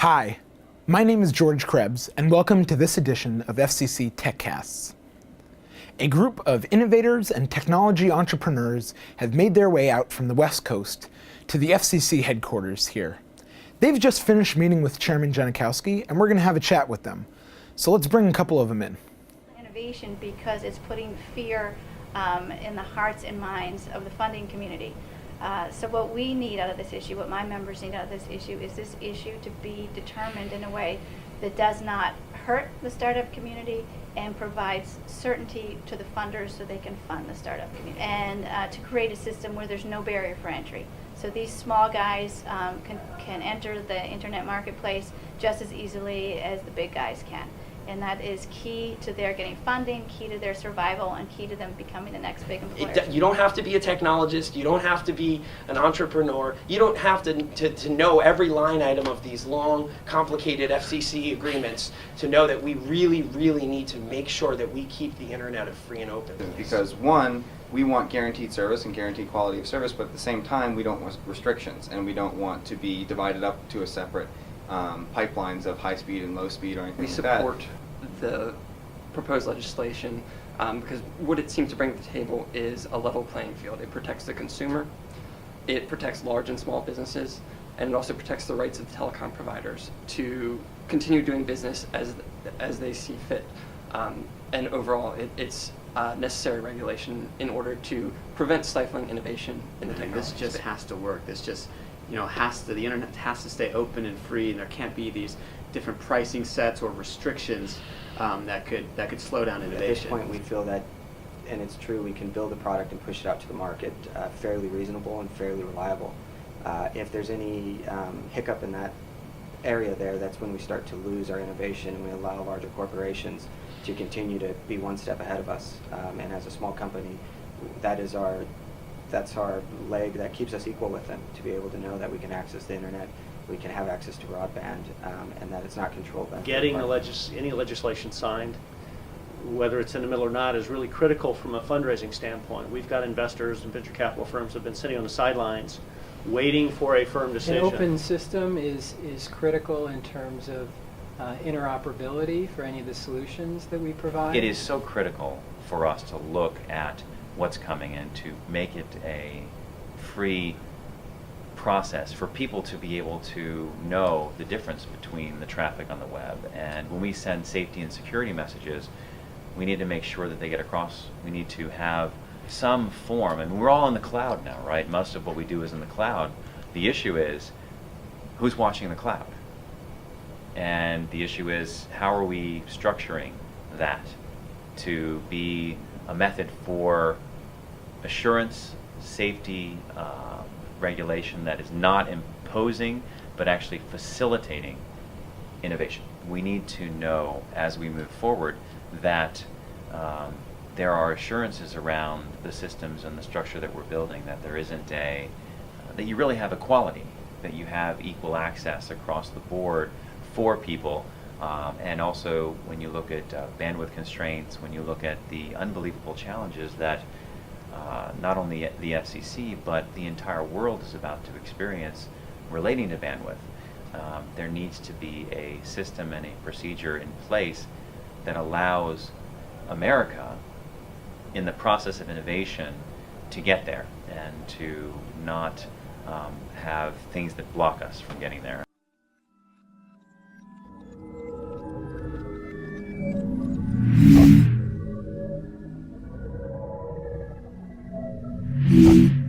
Hi, my name is George Krebs, and welcome to this edition of FCC Tech Casts. A group of innovators and technology entrepreneurs have made their way out from the West Coast to the FCC headquarters here. They've just finished meeting with Chairman Janikowski, and we're going to have a chat with them. So let's bring a couple of them in. Innovation, because it's putting fear in the hearts and minds of the funding community. So what we need out of this issue, what my members need out of this issue, is this issue to be determined in a way that does not hurt the startup community and provides certainty to the funders so they can fund the startup community. And to create a system where there's no barrier for entry. So these small guys can enter the internet marketplace just as easily as the big guys can. And that is key to their getting funding, key to their survival, and key to them becoming the next big employer. You don't have to be a technologist, you don't have to be an entrepreneur, you don't have to know every line item of these long, complicated FCC agreements to know that we really, really need to make sure that we keep the internet a free and open place. Because one, we want guaranteed service and guaranteed quality of service, but at the same time we don't want restrictions, and we don't want to be divided up to a separate pipelines of high speed and low speed or anything We like that. support the proposed legislation because what it seems to bring to the table is a level playing field. It protects the consumer, it protects large and small businesses, and it also protects the rights of the telecom providers to continue doing business as they see fit. And overall, it's necessary regulation in order to prevent stifling innovation in the technology This just has to work. This just, the internet has to stay open and free, and there can't be these different pricing sets or restrictions that could slow down innovation. At this point, we feel that, and it's true, we can build a product and push it out to the market fairly reasonable and fairly reliable. If there's any hiccup in that area there, that's when we start to lose our innovation and we allow larger corporations to continue to be one step ahead of us. And as a small company, that's our leg that keeps us equal with them, to be able to know that we can access the internet, we can have access to broadband, and that it's not controlled by getting any legislation signed, whether it's in the middle or not, is really critical from a fundraising standpoint. We've got investors and venture capital firms that have been sitting on the sidelines waiting for a firm decision. An open system is critical in terms of interoperability for any of the solutions that we provide. It is so critical for us to look at what's coming in to make it a free process for people to be able to know the difference between the traffic on the web. And when we send safety and security messages, we need to make sure that they get across. We need to have some form, and we're all in the cloud now, right? Most of what we do is in the cloud. The issue is who's watching the cloud? And the issue is how are we structuring that to be a method for assurance, safety, regulation that is not imposing but actually facilitating innovation. We need to know as we move forward that there are assurances around the systems and the structure that we're building, that there isn't that you really have equality, that you have equal access across the board for people. And also when you look at bandwidth constraints, when you look at the unbelievable challenges that not only the FCC but the entire world is about to experience relating to bandwidth, there needs to be a system and a procedure in place that allows America in the process of innovation to get there and to not have things that block us from getting there. Thank you.